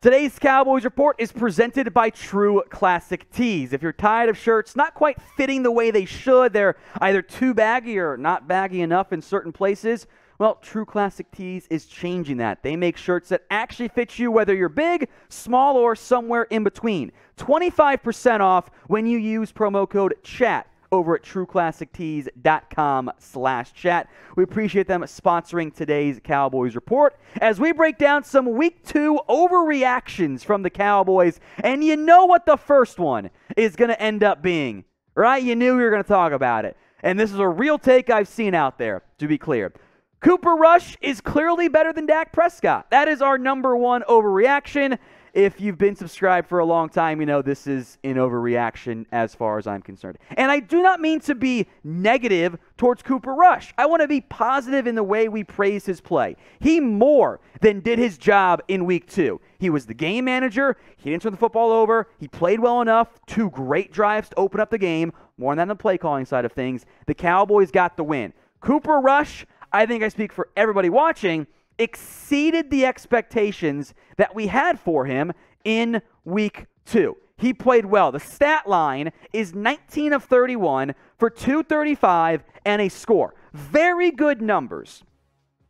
Today's Cowboys Report is presented by True Classic Tees. If you're tired of shirts not quite fitting the way they should, they're either too baggy or not baggy enough in certain places, well, True Classic Tees is changing that. They make shirts that actually fit you whether you're big, small, or somewhere in between. 25% off when you use promo code CHAT over at trueclassictees.com/chat. We appreciate them sponsoring today's Cowboys Report as we break down some Week 2 overreactions from the Cowboys. And you know what the first one is going to end up being, right? You knew we were going to talk about it. And this is a real take I've seen out there, to be clear. Cooper Rush is clearly better than Dak Prescott. That is our number one overreaction. If you've been subscribed for a long time, you know this is an overreaction as far as I'm concerned. And I do not mean to be negative towards Cooper Rush. I want to be positive in the way we praise his play. He more than did his job in Week 2. He was the game manager. He didn't turn the football over. He played well enough. 2 great drives to open up the game. More than the play calling side of things. The Cowboys got the win. Cooper Rush, I think I speak for everybody watching, exceeded the expectations that we had for him in Week 2. He played well. The stat line is 19 of 31 for 235 and a score. Very good numbers.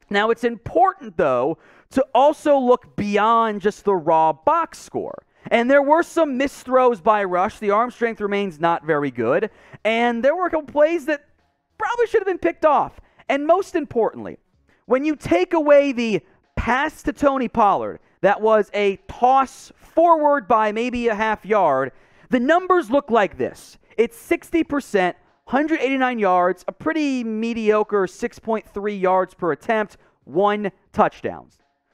Now, it's important, though, to also look beyond just the raw box score. And there were some missed throws by Rush. The arm strength remains not very good. And there were a couple plays that probably should have been picked off. And most importantly, when you take away the pass to Tony Pollard, that was a toss forward by maybe a half yard, the numbers look like this. It's 60%, 189 yards, a pretty mediocre 6.3 yards per attempt, 1 touchdown.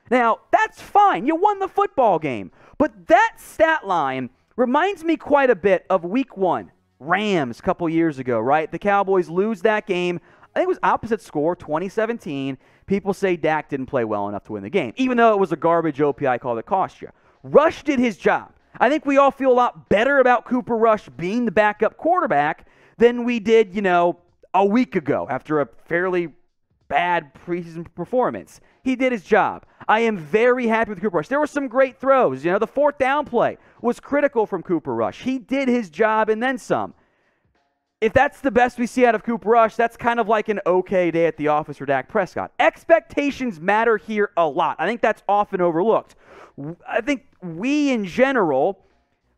Now, that's fine. You won the football game. But that stat line reminds me quite a bit of Week 1, Rams a couple years ago, right? The Cowboys lose that game. I think it was opposite score, 2017. People say Dak didn't play well enough to win the game, even though it was a garbage OPI call that cost you. Rush did his job. I think we all feel a lot better about Cooper Rush being the backup quarterback than we did, a week ago after a fairly bad preseason performance. He did his job. I am very happy with Cooper Rush. There were some great throws. The 4th down play was critical from Cooper Rush. He did his job and then some. If that's the best we see out of Cooper Rush, that's kind of like an okay day at the office for Dak Prescott. Expectations matter here a lot. I think that's often overlooked. I think we, in general,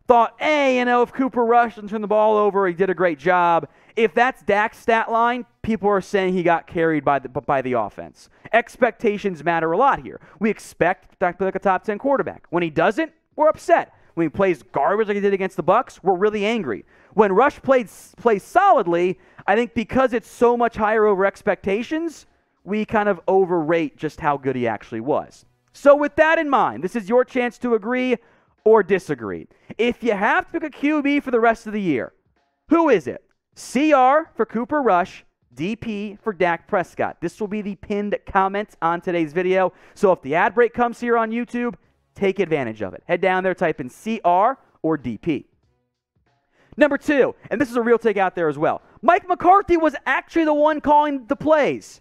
thought, hey, if Cooper Rush doesn't turn the ball over, he did a great job. If that's Dak's stat line, people are saying he got carried by the offense. Expectations matter a lot here. We expect Dak to be like a top 10 quarterback. When he doesn't, we're upset. When he plays garbage like he did against the Bucs, we're really angry. When Rush plays solidly, I think because it's so much higher over expectations, we kind of overrate just how good he actually was. So with that in mind, this is your chance to agree or disagree. If you have to pick a QB for the rest of the year, who is it? CR for Cooper Rush, DP for Dak Prescott. This will be the pinned comment on today's video. So if the ad break comes here on YouTube, take advantage of it. Head down there, type in CR or DP. Number 2, and this is a real take out there as well. Mike McCarthy was actually the one calling the plays.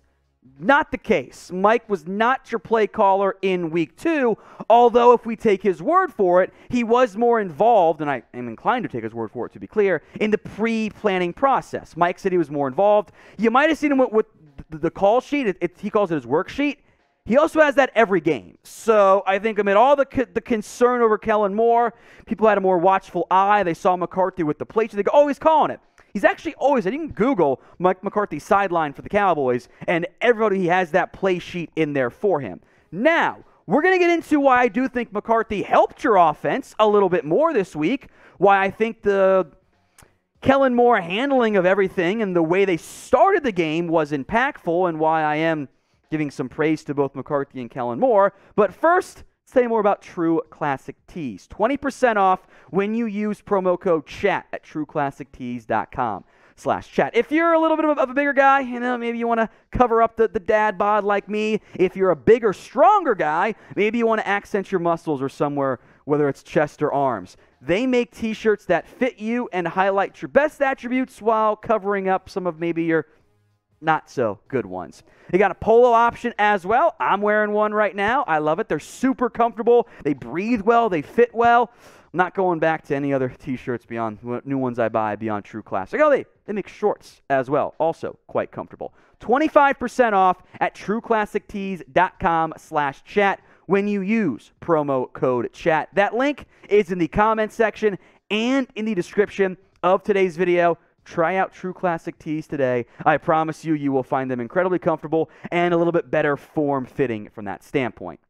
Not the case. Mike was not your play caller in Week 2, although if we take his word for it, he was more involved, and I am inclined to take his word for it to be clear, in the pre-planning process. Mike said he was more involved. You might have seen him with the call sheet. He calls it his worksheet. He also has that every game. So I think amid all the concern over Kellen Moore, people had a more watchful eye. They saw McCarthy with the play sheet. They go, oh, he's calling it. He's actually always, I didn't Google Mike McCarthy's sideline for the Cowboys, and everybody has that play sheet in there for him. Now, we're going to get into why I do think McCarthy helped your offense a little bit more this week, why I think the Kellen Moore handling of everything and the way they started the game was impactful, and why I am giving some praise to both McCarthy and Kellen Moore. But first, let's tell you more about True Classic Tees. 20% off when you use promo code CHAT at trueclassictees.com/chat. If you're a little bit of a bigger guy, maybe you want to cover up the dad bod like me. If you're a bigger, stronger guy, maybe you want to accent your muscles or somewhere, whether it's chest or arms. They make t-shirts that fit you and highlight your best attributes while covering up some of maybe your not so good ones. You got a polo option as well. I'm wearing one right now. I love it. They're super comfortable. They breathe well. They fit well. I'm not going back to any other t-shirts beyond new ones I buy beyond True Classic. Oh, they make shorts as well. Also quite comfortable. 25% off at trueclassictees.com/chat when you use promo code chat. That link is in the comments section and in the description of today's video. Try out True Classic Tees today. I promise you, you will find them incredibly comfortable and a little bit better form-fitting from that standpoint.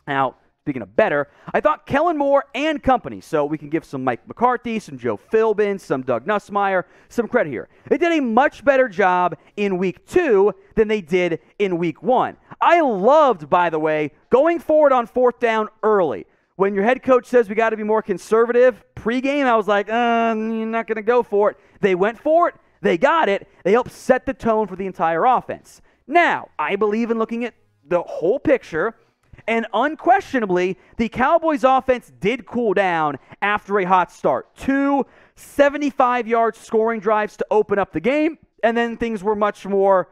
Now, speaking of better, I thought Kellen Moore and company, so we can give some Mike McCarthy, some Joe Philbin, some Doug Nussmeier, some credit here. They did a much better job in Week 2 than they did in Week 1. I loved, by the way, going forward on 4th down early. When your head coach says we got to be more conservative pregame, I was like, you're not going to go for it. They went for it. They got it. They helped set the tone for the entire offense. Now, I believe in looking at the whole picture, and unquestionably, the Cowboys offense did cool down after a hot start. 2 75-yard scoring drives to open up the game, and then things were much more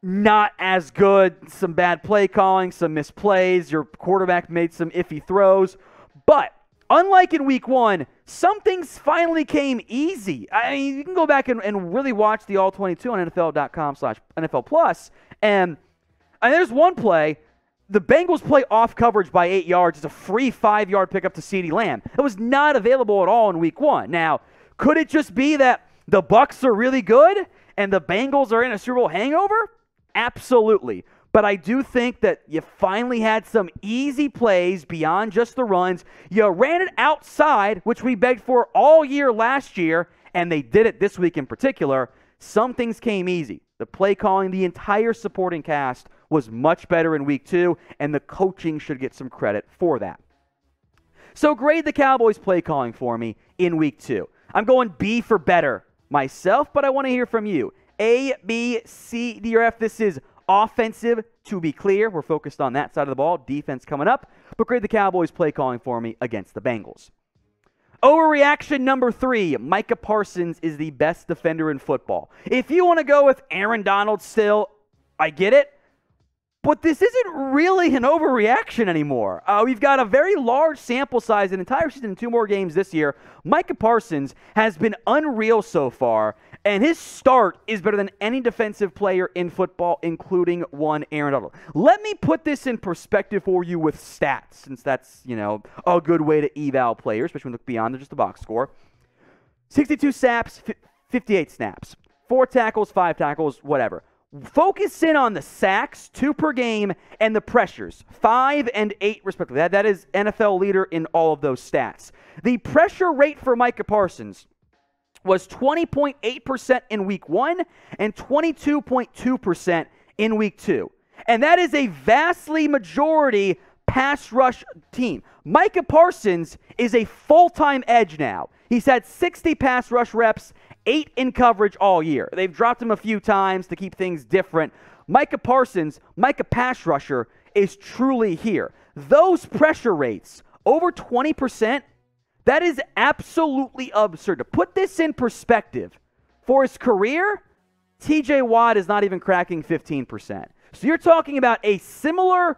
not as good. Some bad play calling, some misplays. Your quarterback made some iffy throws. But unlike in Week 1, some things finally came easy. I mean, you can go back and really watch the All-22 on NFL.com/NFL Plus. And there's one play. The Bengals play off coverage by 8 yards. It's a free 5-yard pickup to CeeDee Lamb. It was not available at all in Week 1. Now, could it just be that the Bucs are really good and the Bengals are in a Super Bowl hangover? Absolutely. But I do think that you finally had some easy plays beyond just the runs. You ran it outside, which we begged for all year last year, and they did it this week in particular. Some things came easy. The play calling, the entire supporting cast was much better in Week 2, and the coaching should get some credit for that. So grade the Cowboys play calling for me in Week 2. I'm going B for better myself, but I want to hear from you. A, B, C, D, or F. This is offensive, to be clear. We're focused on that side of the ball. Defense coming up. But grade the Cowboys play calling for me against the Bengals. Overreaction number 3. Micah Parsons is the best defender in football. If you want to go with Aaron Donald still, I get it. But this isn't really an overreaction anymore. We've got a very large sample size, an entire season, 2 more games this year. Micah Parsons has been unreal so far, and his start is better than any defensive player in football, including one Aaron Donald. Let me put this in perspective for you with stats, since that's, a good way to eval players, especially when you look beyond just the box score. 62 snaps, 58 snaps. 4 tackles, 5 tackles, whatever. Focus in on the sacks, 2 per game, and the pressures, 5 and 8 respectively. That is NFL leader in all of those stats. The pressure rate for Micah Parsons was 20.8% in Week 1 and 22.2% in Week 2. And that is a vastly majority pass rush team. Micah Parsons is a full-time edge now. He's had 60 pass rush reps, 8 in coverage all year. They've dropped him a few times to keep things different. Micah Parsons, Micah pass rusher, is truly here. Those pressure rates, over 20%, that is absolutely absurd. To put this in perspective, for his career, TJ Watt is not even cracking 15%. So you're talking about a similar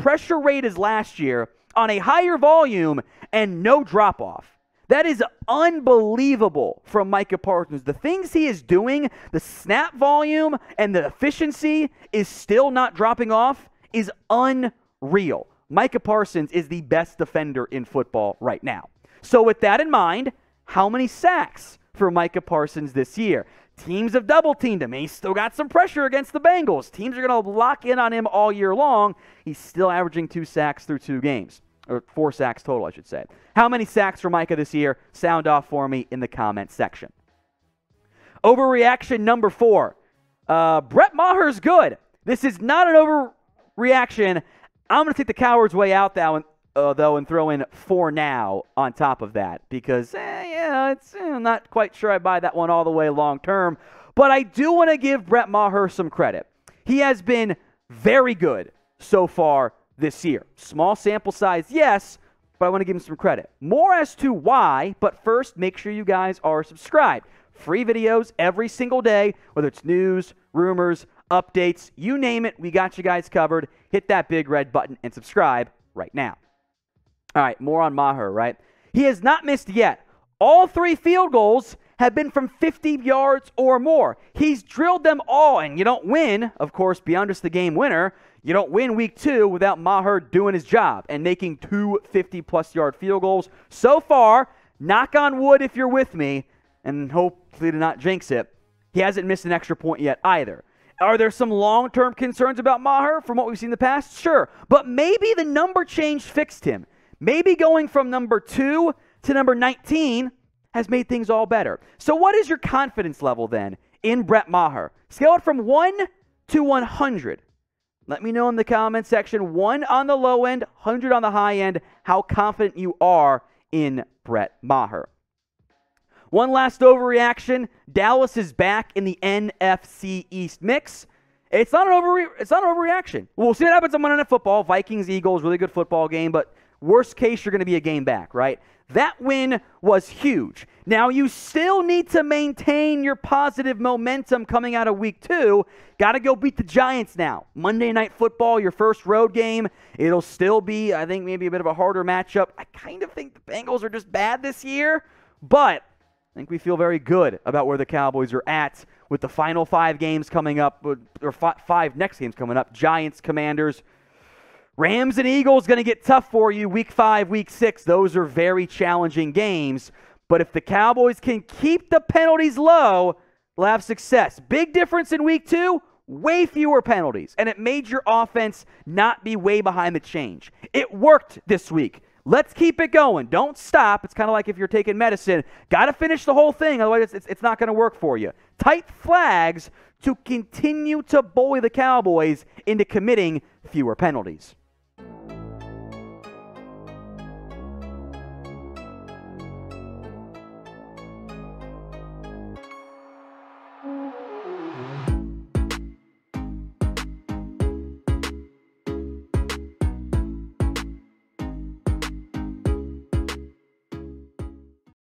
pressure rate as last year on a higher volume and no drop-off. That is unbelievable from Micah Parsons. The things he is doing, the snap volume and the efficiency is still not dropping off, is unreal. Micah Parsons is the best defender in football right now. So with that in mind, how many sacks for Micah Parsons this year? Teams have double-teamed him. He's still got some pressure against the Bengals. Teams are going to lock in on him all year long. He's still averaging 2 sacks through 2 games. Or 4 sacks total, I should say. How many sacks for Micah this year? Sound off for me in the comment section. Overreaction number 4. Brett Maher's good. This is not an overreaction. I'm going to take the coward's way out though, and throw in for now on top of that. Because, I'm not quite sure I buy that one all the way long term. But I do want to give Brett Maher some credit. He has been very good so far this year. Small sample size, yes, but I want to give him some credit. More as to why, but first, make sure you guys are subscribed. free videos every single day, whether it's news, rumors, updates, you name it, we got you guys covered. Hit that big red button and subscribe right now. All right, more on Maher, right? He has not missed yet. All 3 field goals have been from 50 yards or more. He's drilled them all, and you don't win, of course, beyond just the game winner. You don't win week 2 without Maher doing his job and making 2 50-plus yard field goals. So far, knock on wood if you're with me, and hopefully to not jinx it, he hasn't missed an extra point yet either. Are there some long-term concerns about Maher from what we've seen in the past? Sure, but maybe the number change fixed him. Maybe going from number 2 to number 19 has made things all better. So what is your confidence level then in Brett Maher? Scale it from 1 to 100. Let me know in the comment section, 1 on the low end, 100 on the high end, how confident you are in Brett Maher. One last overreaction. Dallas is back in the NFC East mix. It's not an overreaction. We'll see what happens on Monday Night Football. Vikings, Eagles, really good football game, but worst case, you're going to be a game back, right? That win was huge. Now, you still need to maintain your positive momentum coming out of week 2. Got to go beat the Giants now. Monday Night Football, your first road game. It'll still be, I think, maybe a bit of a harder matchup. I kind of think the Bengals are just bad this year, but I think we feel very good about where the Cowboys are at with the final 5 games coming up, or 5 next games coming up. Giants, Commanders, Rams and Eagles going to get tough for you. Week 5, Week 6, those are very challenging games. But if the Cowboys can keep the penalties low, they'll have success. Big difference in Week 2, way fewer penalties. And it made your offense not be way behind the change. It worked this week. Let's keep it going. Don't stop. It's kind of like if you're taking medicine. Got to finish the whole thing, otherwise it's not going to work for you. Tight flags to continue to bully the Cowboys into committing fewer penalties.